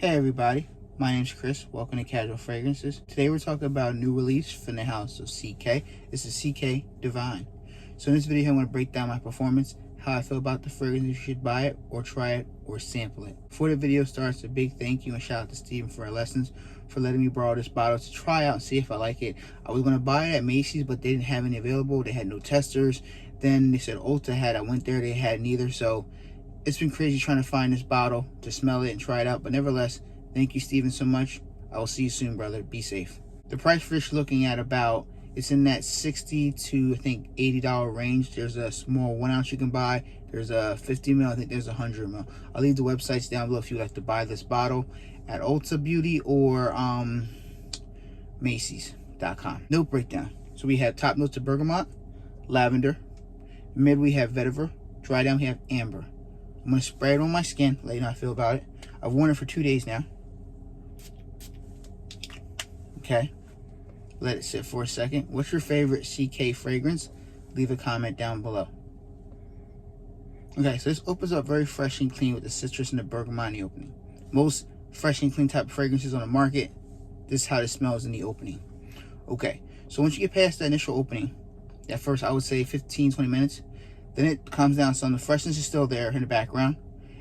Hey everybody, my name's Chris. Welcome to Casual Fragrances. Today we're talking about a new release from the house of CK. This is CK Divine. So in this video I'm going to break down my performance, how I feel about the fragrance, if you should buy it or try it or sample it. Before the video starts, a big thank you and shout out to Steven for our lessons, for letting me borrow this bottle to try out and see if I like it. I was going to buy it at Macy's, but they didn't have any available. They had no testers. Then they said Ulta had. I went there, they had neither. So it's been crazy trying to find this bottle to smell it and try it out. But nevertheless, thank you, Steven, so much. I will see you soon, brother. Be safe. The price for this, looking at about, it's in that $60 to I think $80 range. There's a small 1 ounce you can buy. There's a 50 ml. I think there's a 100 ml. I'll leave the websites down below if you'd like to buy this bottle at Ulta Beauty or Macy's.com. Note breakdown. So we have top notes of bergamot, lavender. Mid we have vetiver. Dry down we have amber. I'm going to spray it on my skin, let you know how I feel about it. I've worn it for 2 days now. Okay. Let it sit for a second. What's your favorite CK fragrance? Leave a comment down below. Okay, so this opens up very fresh and clean with the citrus and the bergamot in the opening. Most fresh and clean type of fragrances on the market, this is how it smells in the opening. Okay, so once you get past the initial opening, at first I would say 15-20 minutes, then it calms down some. The freshness is still there in the background,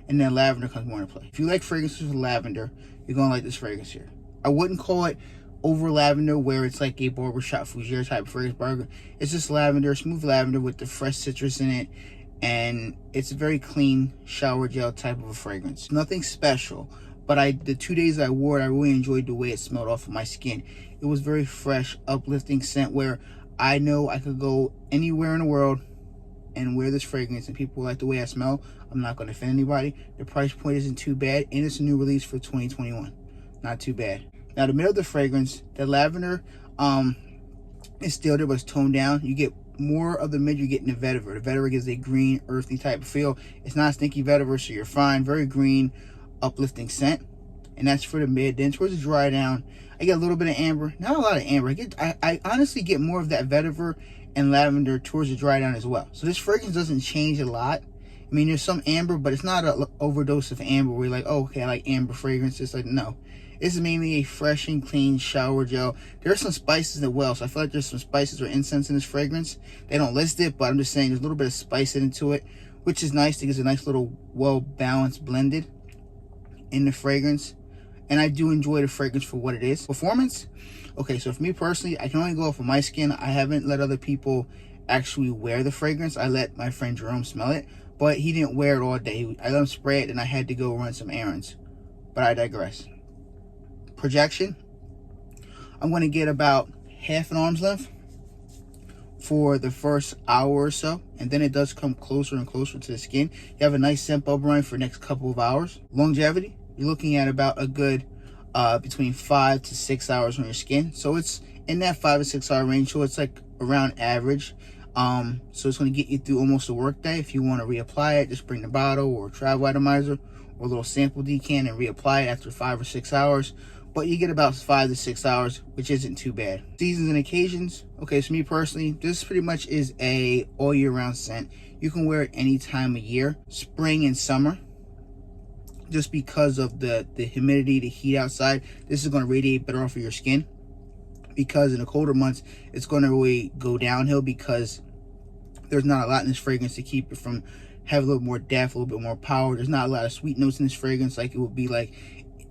and then lavender comes more into play. If you like fragrances with lavender, you're gonna like this fragrance here. I wouldn't call it over lavender where it's like a barbershop fougere type of fragrance. It's just lavender, smooth lavender with the fresh citrus in it, and it's a very clean shower gel type of a fragrance. Nothing special, but the 2 days I wore it, I really enjoyed the way it smelled off of my skin. It was very fresh, uplifting scent where I know I could go anywhere in the world and wear this fragrance and people like the way I smell. I'm not going to offend anybody. The price point isn't too bad, and it's a new release for 2021. Not too bad. Now the middle of the fragrance, the lavender is still there, but it's toned down. You get more of the mid, you're getting the vetiver. The vetiver gives a green, earthy type of feel. It's not stinky vetiver, so you're fine. Very green, uplifting scent. And that's for the mid. Then towards the dry down, I get a little bit of amber. Not a lot of amber. I honestly get more of that vetiver and lavender towards the dry down as well. So this fragrance doesn't change a lot. I mean, there's some amber, but it's not an overdose of amber where you're like, oh, okay, I like amber fragrances. Like, no. This is mainly a fresh and clean shower gel. There are some spices as well, so I feel like there's some spices or incense in this fragrance. They don't list it, but I'm just saying there's a little bit of spice into it, which is nice because it's a nice little well-balanced blended in the fragrance. And I do enjoy the fragrance for what it is. Performance? Okay, so for me personally, I can only go off of my skin. I haven't let other people actually wear the fragrance. I let my friend Jerome smell it, but he didn't wear it all day. I let him spray it, and I had to go run some errands. But I digress. Projection, I'm going to get about half an arm's length for the first hour or so, and then it does come closer and closer to the skin. You have a nice scent bubble running for the next couple of hours. Longevity, you're looking at about a good between 5 to 6 hours on your skin, so it's in that 5 to 6 hour range, so it's like around average. So it's going to get you through almost a work day. If you want to reapply it, just bring the bottle or travel atomizer or a little sample decan and reapply it after 5 or 6 hours. But you get about 5 to 6 hours, which isn't too bad. Seasons and occasions. Okay, so me personally, this pretty much is a all year round scent. You can wear it any time of year, spring and summer. Just because of the humidity, the heat outside, this is going to radiate better off of your skin. Because in the colder months, it's going to really go downhill because there's not a lot in this fragrance to keep it from having a little more depth, a little bit more power. There's not a lot of sweet notes in this fragrance like it would be like,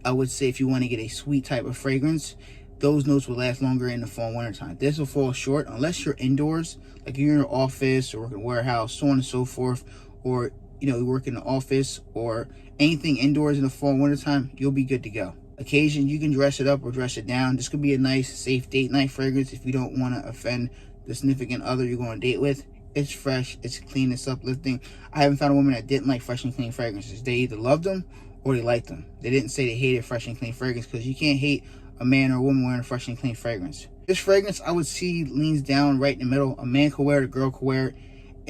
I would say if you want to get a sweet type of fragrance, those notes will last longer in the fall and winter time. This will fall short unless you're indoors, like you're in your office or work in a warehouse, so on and so forth, or you work in the office or anything indoors in the fall and winter time, you'll be good to go. Occasion, you can dress it up or dress it down. This could be a nice, safe date night fragrance if you don't want to offend the significant other you're going to date with. It's fresh, it's clean, it's uplifting. I haven't found a woman that didn't like fresh and clean fragrances. They either loved them or they liked them. They didn't say they hated fresh and clean fragrance, because you can't hate a man or a woman wearing a fresh and clean fragrance. This fragrance, I would see, leans down right in the middle. A man could wear it, a girl could wear it.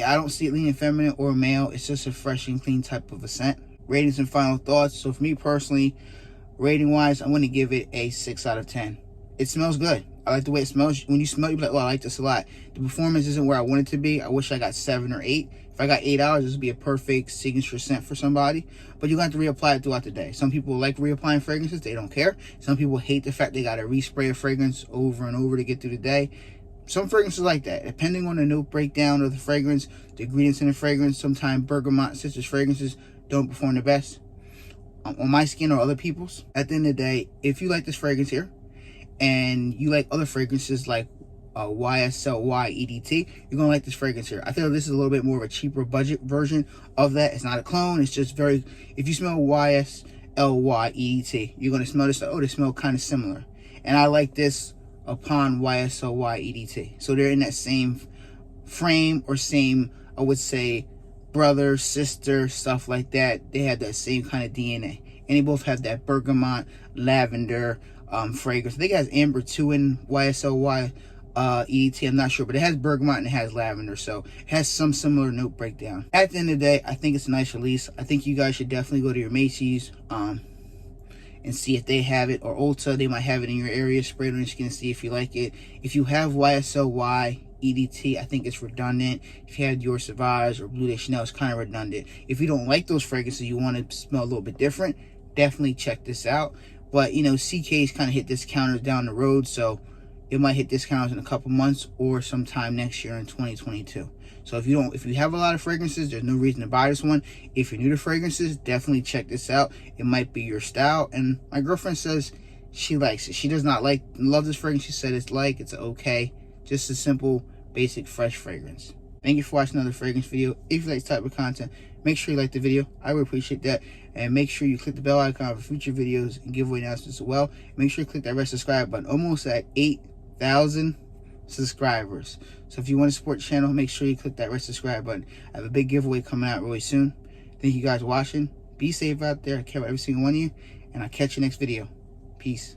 I don't see it leaning feminine or male. It's just a fresh and clean type of a scent. Ratings and final thoughts. So for me personally, rating wise, I'm going to give it a 6 out of 10. It smells good. I like the way it smells. When you smell it, you're like, oh, I like this a lot. The performance isn't where I want it to be. I wish I got 7 or 8. If I got 8 hours, this would be a perfect signature scent for somebody. But you're going to have to reapply it throughout the day. Some people like reapplying fragrances. They don't care. Some people hate the fact they got to respray a fragrance over and over to get through the day. Some fragrances like that. Depending on the note breakdown of the fragrance, the ingredients in the fragrance, sometimes bergamot, citrus fragrances don't perform the best on my skin or other people's. At the end of the day, if you like this fragrance here, and you like other fragrances like YSLY EDT, you're gonna like this fragrance here. I feel this is a little bit more of a cheaper budget version of that. It's not a clone. It's just very, if you smell YSLY EDT, you're gonna smell this, oh, they smell kind of similar. And I like this upon YSLY EDT. So they're in that same frame, or same, I would say, brother, sister, stuff like that. They have that same kind of DNA. And they both have that bergamot, lavender, fragrance. I think it has amber too in YSLY EDT. I'm not sure, but it has bergamot and it has lavender, so it has some similar note breakdown. At the end of the day, I think it's a nice release. I think you guys should definitely go to your Macy's and see if they have it, or Ulta. They might have it in your area. Spray it on your skin and see if you like it. If you have YSLY EDT, I think it's redundant. If you have Dior Sauvage or Bleu de Chanel, it's kind of redundant. If you don't like those fragrances, you want to smell a little bit different, definitely check this out. But, you know, CK's kind of hit discounters down the road, so it might hit discounts in a couple months or sometime next year in 2022. So if you have a lot of fragrances, there's no reason to buy this one. If you're new to fragrances, definitely check this out. It might be your style. And my girlfriend says she likes it. She does not love this fragrance. She said it's okay. Just a simple, basic, fresh fragrance. Thank you for watching another fragrance video. If you like this type of content, make sure you like the video. I would appreciate that. And make sure you click the bell icon for future videos and giveaway announcements as well. Make sure you click that red subscribe button. Almost at 8,000 subscribers. So if you want to support the channel, make sure you click that red subscribe button. I have a big giveaway coming out really soon. Thank you guys for watching. Be safe out there. I care about every single one of you. And I'll catch you next video. Peace.